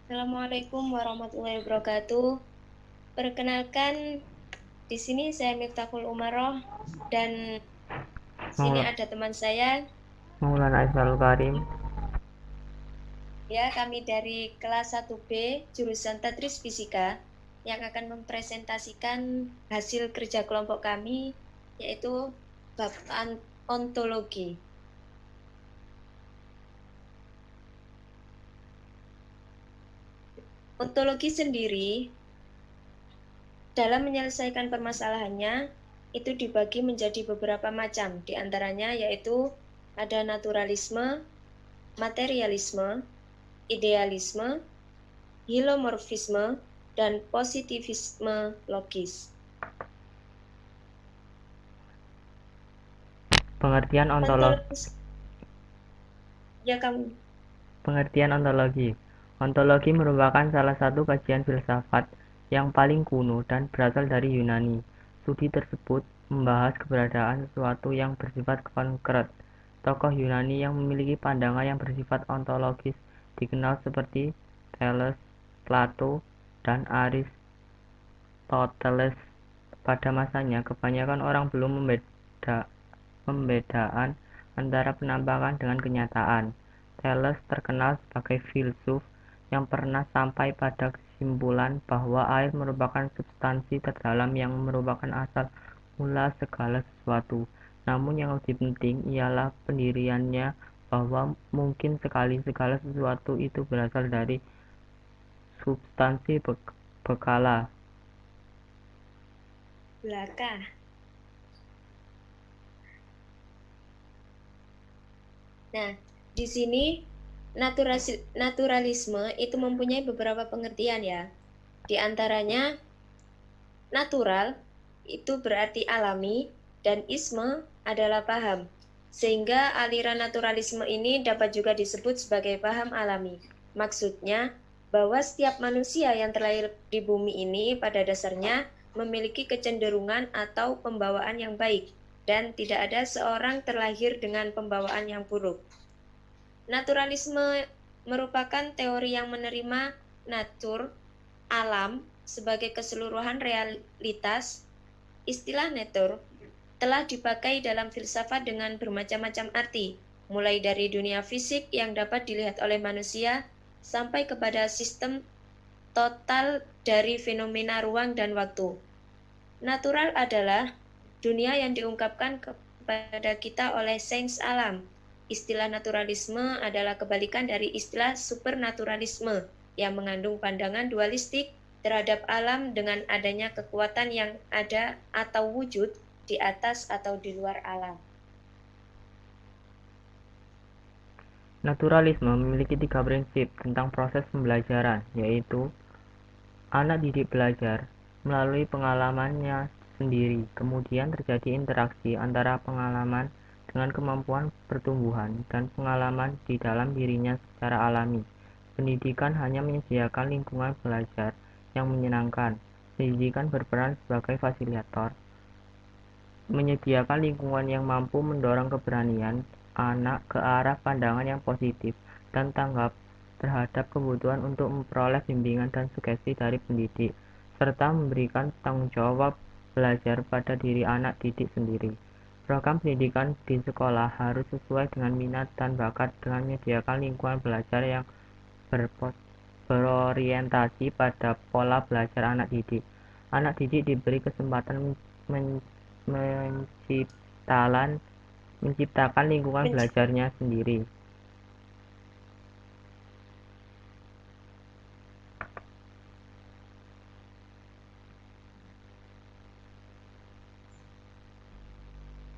Assalamualaikum warahmatullahi wabarakatuh. Perkenalkan, di sini saya Miftahul Umaroh dan sini Maul- ada teman saya. Maulana Ismail Karim. Ya, kami dari kelas 1B jurusan Tetris Fisika yang akan mempresentasikan hasil kerja kelompok kami yaitu bab ontologi. Ontologi sendiri dalam menyelesaikan permasalahannya itu dibagi menjadi beberapa macam, di antaranya yaitu ada naturalisme, materialisme, idealisme, hilomorfisme, dan positivisme logis. Pengertian ontologi. Ontologis, ya kamu. Pengertian ontologi. Ontologi merupakan salah satu kajian filsafat yang paling kuno dan berasal dari Yunani. Studi tersebut membahas keberadaan sesuatu yang bersifat konkret. Tokoh Yunani yang memiliki pandangan yang bersifat ontologis dikenal seperti Thales, Plato, dan Aristoteles. Pada masanya, kebanyakan orang belum pembedaan antara penampakan dengan kenyataan. Thales terkenal sebagai filsuf yang pernah sampai pada kesimpulan bahwa air merupakan substansi terdalam yang merupakan asal mula segala sesuatu. Namun yang lebih penting ialah pendiriannya bahwa mungkin sekali segala sesuatu itu berasal dari substansi bekala. Belaka. Nah, di sini naturalisme itu mempunyai beberapa pengertian ya. Di antaranya natural itu berarti alami dan isme adalah paham. Sehingga aliran naturalisme ini dapat juga disebut sebagai paham alami. Maksudnya bahwa setiap manusia yang terlahir di bumi ini pada dasarnya memiliki kecenderungan atau pembawaan yang baik dan tidak ada seorang terlahir dengan pembawaan yang buruk. Naturalisme merupakan teori yang menerima natur, alam, sebagai keseluruhan realitas. Istilah natur telah dipakai dalam filsafat dengan bermacam-macam arti, mulai dari dunia fisik yang dapat dilihat oleh manusia sampai kepada sistem total dari fenomena ruang dan waktu. Natural adalah dunia yang diungkapkan kepada kita oleh sains alam. Istilah naturalisme adalah kebalikan dari istilah supernaturalisme yang mengandung pandangan dualistik terhadap alam dengan adanya kekuatan yang ada atau wujud di atas atau di luar alam. Naturalisme memiliki 3 prinsip tentang proses pembelajaran, yaitu anak didik belajar melalui pengalamannya sendiri, kemudian terjadi interaksi antara pengalaman dengan kemampuan pertumbuhan dan pengalaman di dalam dirinya secara alami. Pendidikan hanya menyediakan lingkungan belajar yang menyenangkan. Pendidikan berperan sebagai fasilitator, menyediakan lingkungan yang mampu mendorong keberanian anak ke arah pandangan yang positif dan tanggap terhadap kebutuhan untuk memperoleh bimbingan dan sugesti dari pendidik, serta memberikan tanggung jawab belajar pada diri anak didik sendiri. Program pendidikan di sekolah harus sesuai dengan minat dan bakat dengan menyediakan lingkungan belajar yang berorientasi pada pola belajar anak didik. Anak didik diberi kesempatan menciptakan menciptakan lingkungan belajarnya sendiri.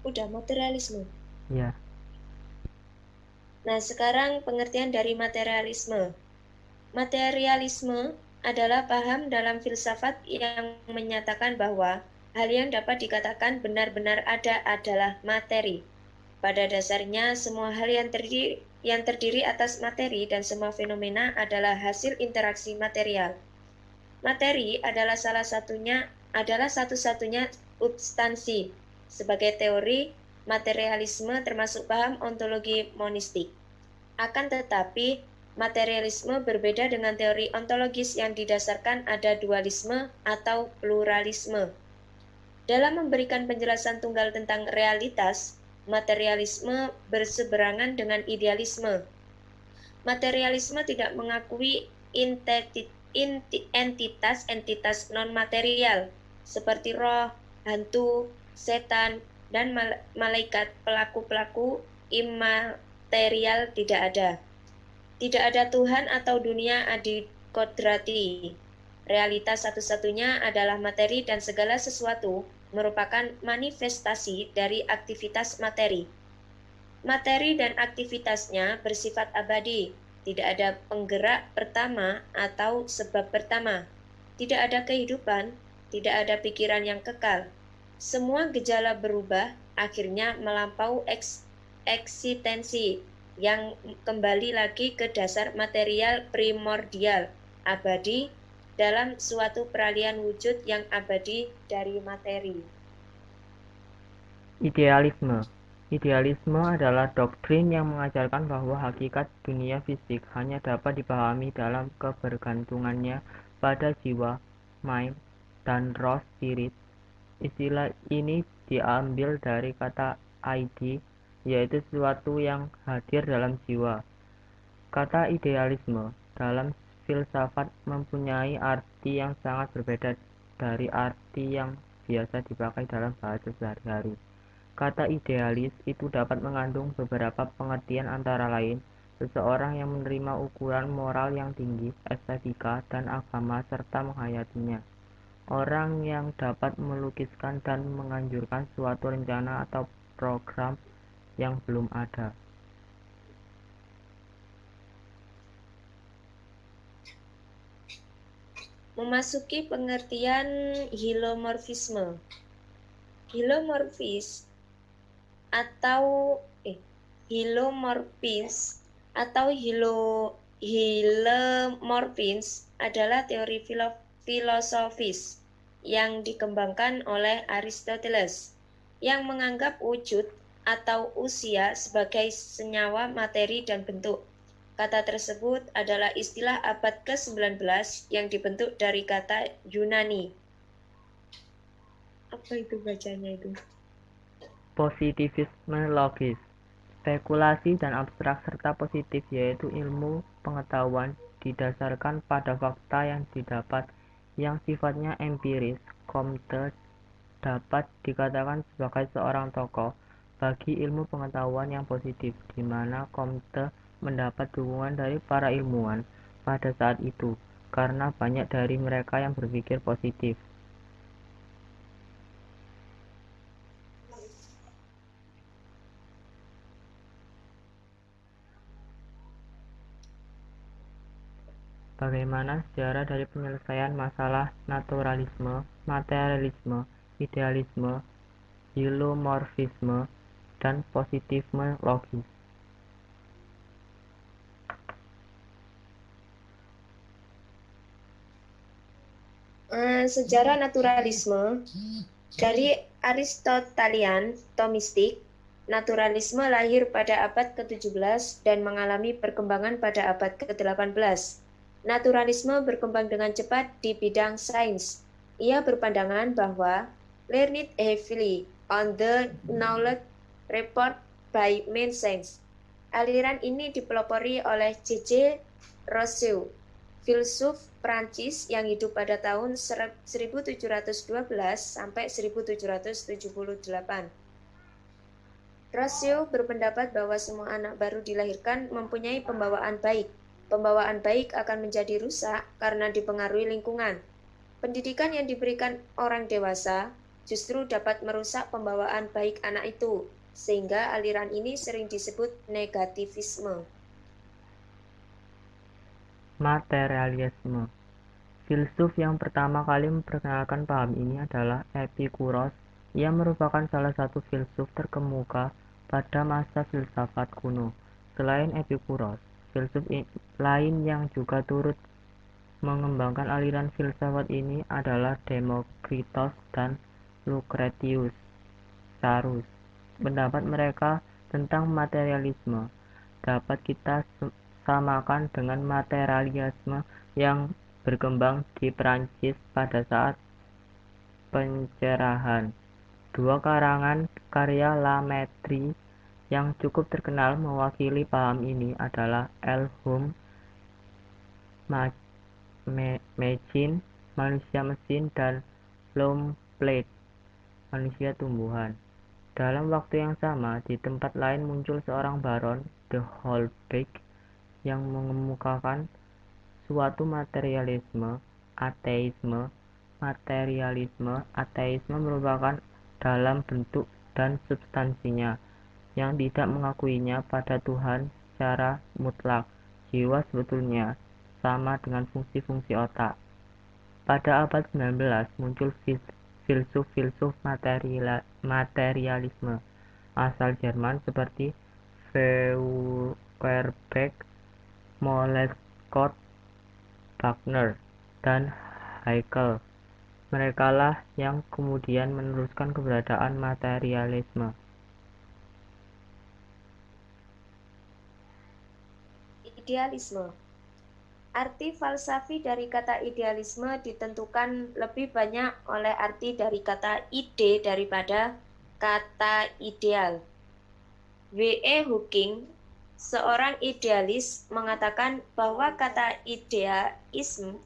Udah materialisme. Ya, Nah, sekarang pengertian dari materialisme. Materialisme adalah paham dalam filsafat yang menyatakan bahwa hal yang dapat dikatakan benar-benar ada adalah materi. Pada dasarnya, semua hal yang terdiri atas materi dan semua fenomena adalah hasil interaksi material. Materi adalah satu-satunya substansi. Sebagai teori, materialisme termasuk paham ontologi monistik. Akan tetapi, Materialisme berbeda dengan teori ontologis yang didasarkan ada dualisme atau pluralisme. Dalam memberikan penjelasan tunggal tentang realitas, materialisme berseberangan dengan idealisme. Materialisme tidak mengakui entitas non-material seperti roh, hantu, setan, dan malaikat. Pelaku-pelaku imaterial tidak ada. Tidak ada Tuhan atau dunia adikodrati. Realitas satu-satunya adalah materi dan segala sesuatu merupakan manifestasi dari aktivitas materi. Materi dan aktivitasnya bersifat abadi. Tidak ada penggerak pertama atau sebab pertama. Tidak ada kehidupan, tidak ada pikiran yang kekal. Semua gejala berubah, akhirnya melampau eksistensi yang kembali lagi ke dasar material primordial, abadi, dalam suatu peralihan wujud yang abadi dari materi. Idealisme. Idealisme adalah doktrin yang mengajarkan bahwa hakikat dunia fisik hanya dapat dipahami dalam kebergantungannya pada jiwa, mind, dan roh spirit. Istilah ini diambil dari kata ide, yaitu sesuatu yang hadir dalam jiwa. Kata idealisme dalam filsafat mempunyai arti yang sangat berbeda dari arti yang biasa dipakai dalam bahasa sehari-hari. Kata idealis itu dapat mengandung beberapa pengertian antara lain seseorang yang menerima ukuran moral yang tinggi, estetika, dan agama serta menghayatinya. Orang yang dapat melukiskan dan menganjurkan suatu rencana atau program yang belum ada. Memasuki pengertian hilomorfisme. Hilomorfis atau hilomorfis atau hilomorfins adalah teori filosofis yang dikembangkan oleh Aristoteles yang menganggap wujud atau usia sebagai senyawa, materi, dan bentuk. Kata tersebut adalah istilah abad ke-19 yang dibentuk dari kata Yunani. Apa itu bacanya itu? Positivisme logis. Spekulasi dan abstrak serta positif yaitu ilmu pengetahuan didasarkan pada fakta yang didapat yang sifatnya empiris. Comte dapat dikatakan sebagai seorang tokoh bagi ilmu pengetahuan yang positif, di mana Comte mendapat dukungan dari para ilmuwan pada saat itu, karena banyak dari mereka yang berpikir positif. Bagaimana sejarah dari penyelesaian masalah naturalisme, materialisme, idealisme, hilomorfisme, dan positivisme logis. Sejarah naturalisme dari Aristotelian Thomistik. Naturalisme lahir pada abad ke-17 dan mengalami perkembangan pada abad ke-18. Naturalisme berkembang dengan cepat di bidang sains. Ia berpandangan bahwa learned heavily on the knowledge report by main science. Aliran ini dipelopori oleh J.J. Rousseau, filsuf Prancis yang hidup pada tahun 1712 sampai 1778. Rousseau berpendapat bahwa semua anak baru dilahirkan mempunyai pembawaan baik. Pembawaan baik akan menjadi rusak karena dipengaruhi lingkungan. Pendidikan yang diberikan orang dewasa justru dapat merusak pembawaan baik anak itu, sehingga aliran ini sering disebut negativisme. Materialisme. Filsuf yang pertama kali memperkenalkan paham ini adalah Epikuros. Ia merupakan salah satu filsuf terkemuka pada masa filsafat kuno. Selain Epikuros, filsuf lain yang juga turut mengembangkan aliran filsafat ini adalah Demokritos dan Lucretius Sarus. Pendapat mereka tentang materialisme dapat kita samakan dengan materialisme yang berkembang di Prancis pada saat pencerahan. Dua karangan karya La Mettrie yang cukup terkenal mewakili paham ini adalah El-Hum, Machine, Manusia Mesin, dan L'Homme-Plate, Manusia Tumbuhan. Dalam waktu yang sama, di tempat lain muncul seorang Baron de Holbeck yang mengemukakan suatu materialisme ateisme. Materialisme ateisme merupakan dalam bentuk dan substansinya yang tidak mengakuinya pada Tuhan secara mutlak. Jiwa sebetulnya sama dengan fungsi-fungsi otak. Pada abad 19 muncul filsuf-filsuf materialisme asal Jerman seperti Feuerbach, Moleskine, Wagner, dan Haeckel. Merekalah yang kemudian meneruskan keberadaan materialisme. Idealisme. Arti falsafi dari kata idealisme ditentukan lebih banyak oleh arti dari kata ide daripada kata ideal. W.E. Hooking, seorang idealis, mengatakan bahwa kata idealisme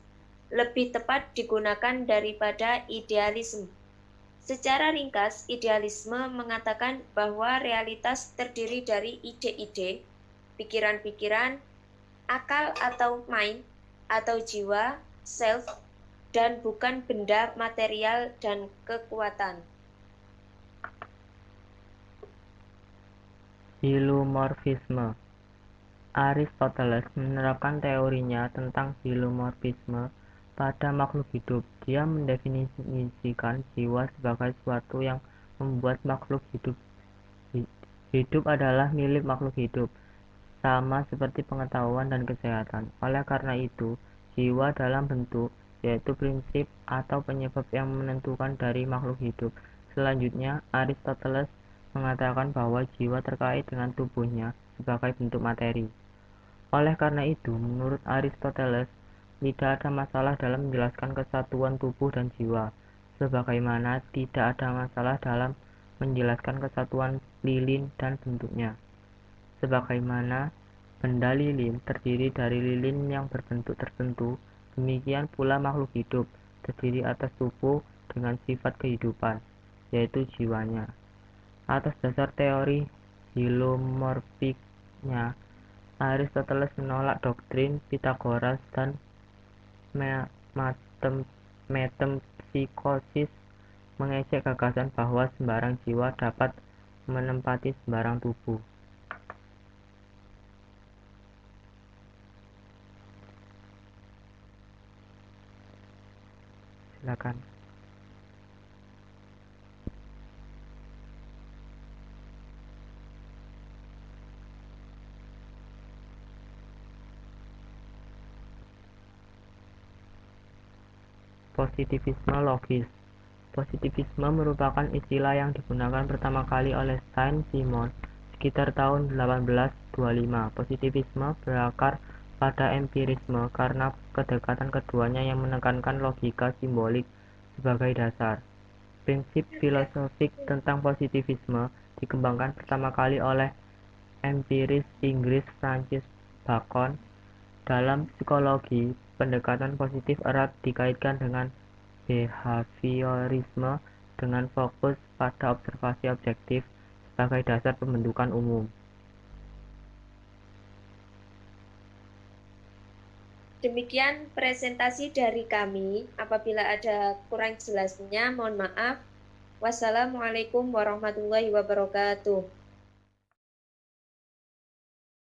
lebih tepat digunakan daripada idealisme. Secara ringkas, idealisme mengatakan bahwa realitas terdiri dari ide-ide, pikiran-pikiran, akal atau mind, atau jiwa, self, dan bukan benda material dan kekuatan. Hilumorfisme. Aristoteles menerapkan teorinya tentang hilumorfisme pada makhluk hidup. Dia mendefinisikan jiwa sebagai sesuatu yang membuat makhluk hidup. Hidup adalah milik makhluk hidup, sama seperti pengetahuan dan kesehatan. Oleh karena itu, jiwa dalam bentuk, yaitu prinsip atau penyebab yang menentukan dari makhluk hidup. Selanjutnya, Aristoteles mengatakan bahwa jiwa terkait dengan tubuhnya sebagai bentuk materi. Oleh karena itu, menurut Aristoteles, tidak ada masalah dalam menjelaskan kesatuan tubuh dan jiwa, sebagaimana tidak ada masalah dalam menjelaskan kesatuan lilin dan bentuknya. Sebagaimana benda lilin terdiri dari lilin yang berbentuk tertentu, demikian pula makhluk hidup terdiri atas tubuh dengan sifat kehidupan, yaitu jiwanya. Atas dasar teori hilomorfiknya, Aristoteles menolak doktrin Pythagoras dan metempsikosis, mengejek gagasan bahwa sembarang jiwa dapat menempati sembarang tubuh. Silakan. Positivisme logis. Positivisme merupakan istilah yang digunakan pertama kali oleh Saint-Simon sekitar tahun 1825. Positivisme berakar pada empirisme karena kedekatan keduanya yang menekankan logika simbolik sebagai dasar. Prinsip filosofik tentang positivisme dikembangkan pertama kali oleh empiris Inggris Francis Bacon. Dalam psikologi, pendekatan positif erat dikaitkan dengan behaviorisme dengan fokus pada observasi objektif sebagai dasar pembentukan umum. Demikian presentasi dari kami. Apabila ada kurang jelasnya, mohon maaf. Wassalamualaikum warahmatullahi wabarakatuh.